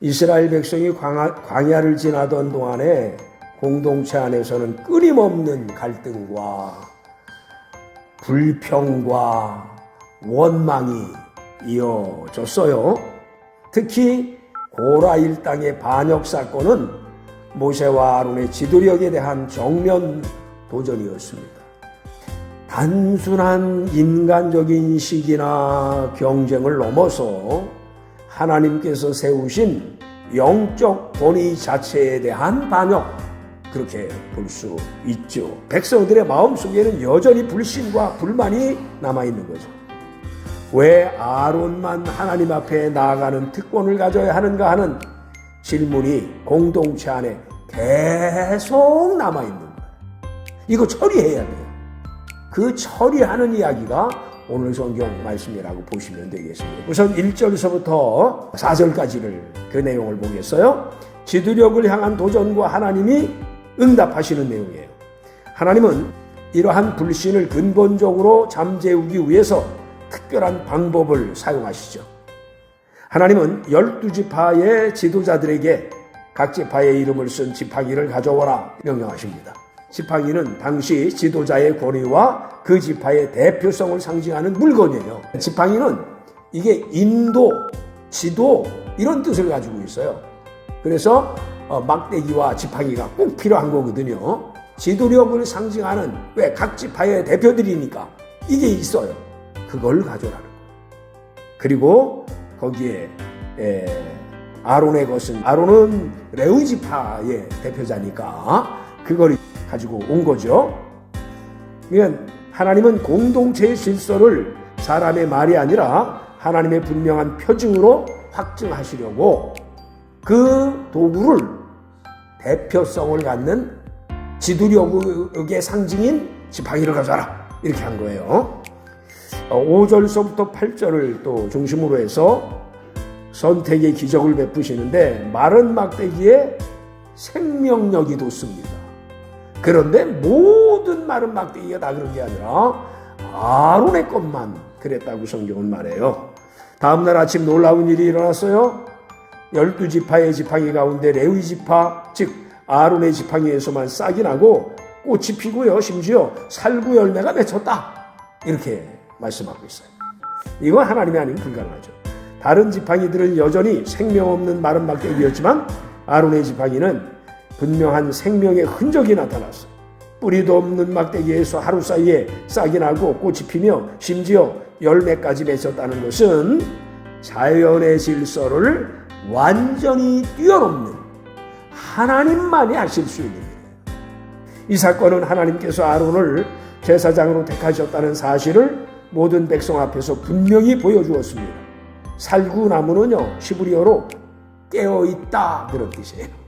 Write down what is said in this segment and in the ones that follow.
이스라엘 백성이 광야를 지나던 동안에 공동체 안에서는 끊임없는 갈등과 불평과 원망이 이어졌어요. 특히 고라 일당의 반역 사건은 모세와 아론의 지도력에 대한 정면 도전이었습니다. 단순한 인간적인 식이나 경쟁을 넘어서 하나님께서 세우신 영적 권위 자체에 대한 반역, 그렇게 볼 수 있죠. 백성들의 마음속에는 여전히 불신과 불만이 남아있는 거죠. 왜 아론만 하나님 앞에 나아가는 특권을 가져야 하는가 하는 질문이 공동체 안에 계속 남아있는 거예요. 이거 처리해야 돼요. 그 처리하는 이야기가 오늘 성경 말씀이라고 보시면 되겠습니다. 우선 1절에서부터 4절까지를 그 내용을 보겠어요. 지도력을 향한 도전과 하나님이 응답하시는 내용이에요. 하나님은 이러한 불신을 근본적으로 잠재우기 위해서 특별한 방법을 사용하시죠. 하나님은 12지파의 지도자들에게 각 지파의 이름을 쓴 지팡이를 가져오라 명령하십니다. 지팡이는 당시 지도자의 권위와 그 지파의 대표성을 상징하는 물건이에요. 지팡이는 이게 인도, 지도 이런 뜻을 가지고 있어요. 그래서 막대기와 지팡이가 꼭 필요한 거거든요. 지도력을 상징하는, 왜 각 지파의 대표들이니까 이게 있어요. 그걸 가져라는 거예요. 그리고 거기에 아론의 것은, 아론은 레위 지파의 대표자니까 그걸 가지고 온 거죠. 그러니까 하나님은 공동체의 질서를 사람의 말이 아니라 하나님의 분명한 표징으로 확증하시려고 그 도구를 대표성을 갖는 지도력의 상징인 지팡이를 가져라 이렇게 한 거예요. 5절서부터 8절을 또 중심으로 해서 선택의 기적을 베푸시는데 마른 막대기에 생명력이 돋습니다. 그런데 모든 마른 막대기가 다 그런 게 아니라 아론의 것만 그랬다고 성경은 말해요. 다음날 아침 놀라운 일이 일어났어요. 12지파의 지팡이 가운데 레위 지파, 즉 아론의 지팡이에서만 싹이 나고 꽃이 피고요. 심지어 살구 열매가 맺혔다. 이렇게 말씀하고 있어요. 이건 하나님이 아니면 불가능하죠. 다른 지팡이들은 여전히 생명 없는 마른 막대기였지만 아론의 지팡이는 분명한 생명의 흔적이 나타났어요. 뿌리도 없는 막대기에서 하루 사이에 싹이 나고 꽃이 피며 심지어 열매까지 맺었다는 것은 자연의 질서를 완전히 뛰어넘는 하나님만이 하실 수 있는 일이에요. 이 사건은 하나님께서 아론을 제사장으로 택하셨다는 사실을 모든 백성 앞에서 분명히 보여주었습니다. 살구나무는요, 히브리어로 깨어있다 그런 뜻이에요.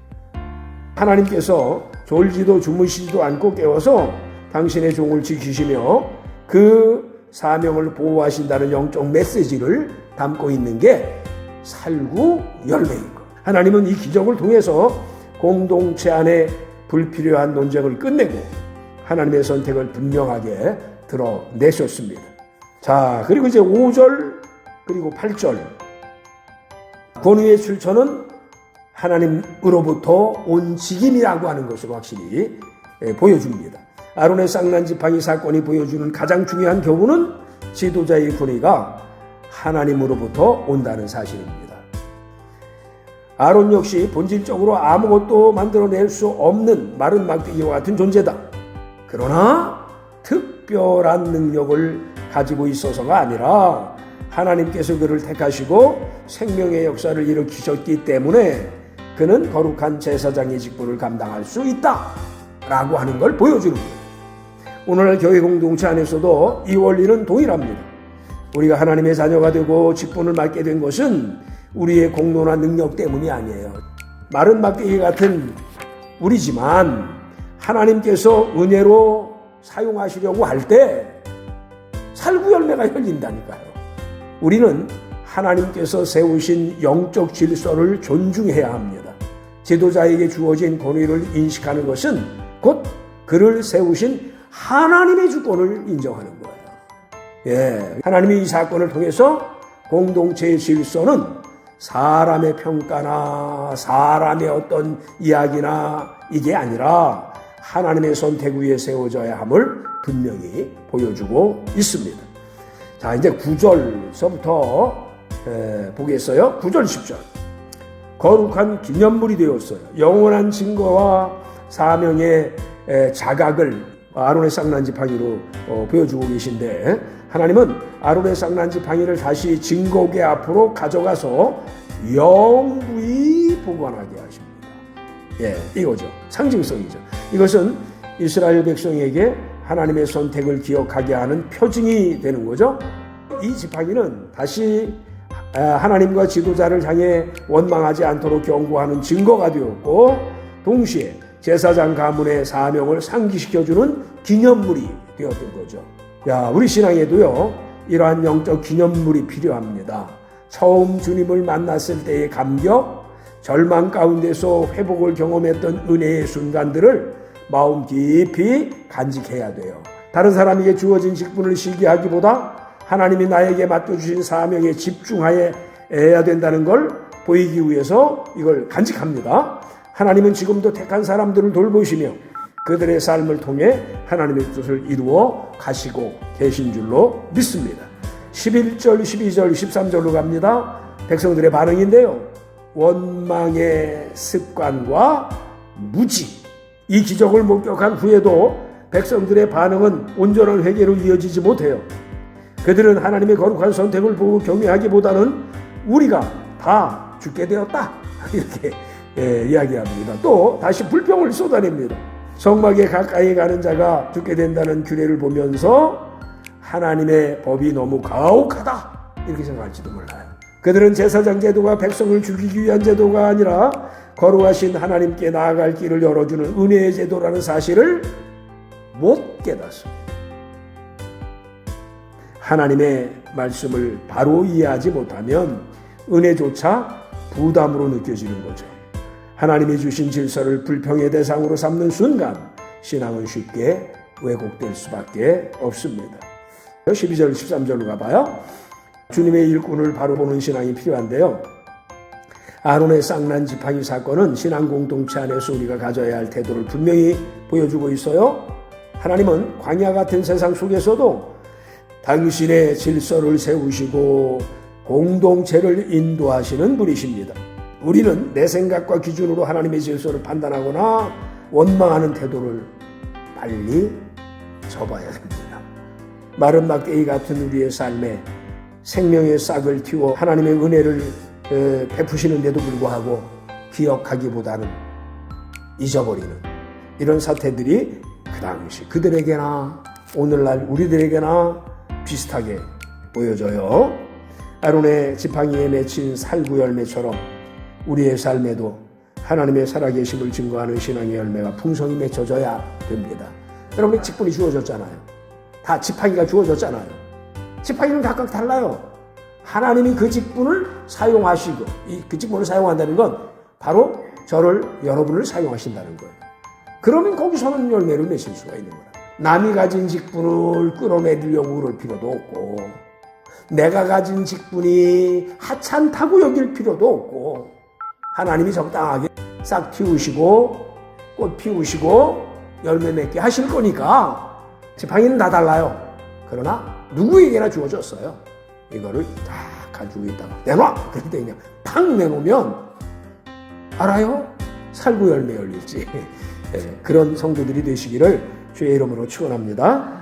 하나님께서 졸지도 주무시지도 않고 깨워서 당신의 종을 지키시며 그 사명을 보호하신다는 영적 메시지를 담고 있는 게 살구 열매인 것. 하나님은 이 기적을 통해서 공동체 안에 불필요한 논쟁을 끝내고 하나님의 선택을 분명하게 드러내셨습니다. 자, 그리고 이제 5절 그리고 8절 권위의 출처는 하나님으로부터 온 직임이라고 하는 것을 확실히 보여줍니다. 아론의 쌍난 지팡이 사건이 보여주는 가장 중요한 교훈은 지도자의 권위가 하나님으로부터 온다는 사실입니다. 아론 역시 본질적으로 아무것도 만들어낼 수 없는 마른 막대기와 같은 존재다. 그러나 특별한 능력을 가지고 있어서가 아니라 하나님께서 그를 택하시고 생명의 역사를 일으키셨기 때문에 그는 거룩한 제사장의 직분을 감당할 수 있다라고 하는 걸 보여주는 거예요. 오늘날 교회 공동체 안에서도 이 원리는 동일합니다. 우리가 하나님의 자녀가 되고 직분을 맡게 된 것은 우리의 공로나 능력 때문이 아니에요. 마른 막대기 같은 우리지만 하나님께서 은혜로 사용하시려고 할 때 살구 열매가 열린다니까요. 우리는 하나님께서 세우신 영적 질서를 존중해야 합니다. 지도자에게 주어진 권위를 인식하는 것은 곧 그를 세우신 하나님의 주권을 인정하는 거예요. 하나님이 이 사건을 통해서 공동체의 질서는 사람의 평가나 사람의 어떤 이야기나 이게 아니라 하나님의 선택 위에 세워져야 함을 분명히 보여주고 있습니다. 자, 이제 9절서부터 보겠어요. 9절 10절. 거룩한 기념물이 되었어요. 영원한 증거와 사명의 자각을 아론의 쌍난지팡이로 보여주고 계신데, 하나님은 아론의 쌍난지팡이를 다시 증거계 앞으로 가져가서 영구히 보관하게 하십니다. 예, 이거죠. 상징성이죠. 이것은 이스라엘 백성에게 하나님의 선택을 기억하게 하는 표징이 되는 거죠. 이 지팡이는 다시 하나님과 지도자를 향해 원망하지 않도록 경고하는 증거가 되었고, 동시에 제사장 가문의 사명을 상기시켜주는 기념물이 되었던 거죠. 야, 우리 신앙에도요, 이러한 영적 기념물이 필요합니다. 처음 주님을 만났을 때의 감격, 절망 가운데서 회복을 경험했던 은혜의 순간들을 마음 깊이 간직해야 돼요. 다른 사람에게 주어진 직분을 시기하기보다 하나님이 나에게 맡겨주신 사명에 집중해야 된다는 걸 보이기 위해서 이걸 간직합니다. 하나님은 지금도 택한 사람들을 돌보시며 그들의 삶을 통해 하나님의 뜻을 이루어 가시고 계신 줄로 믿습니다. 11절, 12절, 13절로 갑니다. 백성들의 반응인데요. 원망의 습관과 무지. 이 기적을 목격한 후에도 백성들의 반응은 온전한 회개로 이어지지 못해요. 그들은 하나님의 거룩한 선택을 보고 경외하기보다는 우리가 다 죽게 되었다, 이렇게 이야기합니다. 또 다시 불평을 쏟아냅니다. 성막에 가까이 가는 자가 죽게 된다는 규례를 보면서 하나님의 법이 너무 가혹하다, 이렇게 생각할지도 몰라요. 그들은 제사장 제도가 백성을 죽이기 위한 제도가 아니라 거룩하신 하나님께 나아갈 길을 열어주는 은혜의 제도라는 사실을 못 깨닫습니다. 하나님의 말씀을 바로 이해하지 못하면 은혜조차 부담으로 느껴지는 거죠. 하나님이 주신 질서를 불평의 대상으로 삼는 순간 신앙은 쉽게 왜곡될 수밖에 없습니다. 12절 13절로 가봐요. 주님의 일꾼을 바로 보는 신앙이 필요한데요. 아론의 쌍난지팡이 사건은 신앙 공동체 안에서 우리가 가져야 할 태도를 분명히 보여주고 있어요. 하나님은 광야 같은 세상 속에서도 당신의 질서를 세우시고 공동체를 인도하시는 분이십니다. 우리는 내 생각과 기준으로 하나님의 질서를 판단하거나 원망하는 태도를 빨리 접어야 됩니다. 마른 막대기 같은 우리의 삶에 생명의 싹을 틔워 하나님의 은혜를 베푸시는데도 불구하고 기억하기보다는 잊어버리는 이런 사태들이 그 당시 그들에게나 오늘날 우리들에게나 비슷하게 보여져요. 아론의 지팡이에 맺힌 살구 열매처럼 우리의 삶에도 하나님의 살아계심을 증거하는 신앙의 열매가 풍성히 맺혀져야 됩니다. 여러분의 직분이 주어졌잖아요. 다 지팡이가 주어졌잖아요. 지팡이는 각각 달라요. 하나님이 그 직분을 사용하시고 그 직분을 사용한다는 건 바로 저를, 여러분을 사용하신다는 거예요. 그러면 거기서는 열매를 맺을 수가 있는 거예요. 남이 가진 직분을 끌어내리려고 그럴 필요도 없고, 내가 가진 직분이 하찮다고 여길 필요도 없고, 하나님이 적당하게 싹 틔우시고 꽃 피우시고 열매 맺게 하실 거니까 지팡이는 다 달라요. 그러나 누구에게나 주어졌어요. 이거를 다 가지고 있다가 내놔! 그럴 때 그냥 팍 내놓으면 알아요? 살구 열매 열릴지. 그런 성도들이 되시기를 주의 이름으로 축원합니다.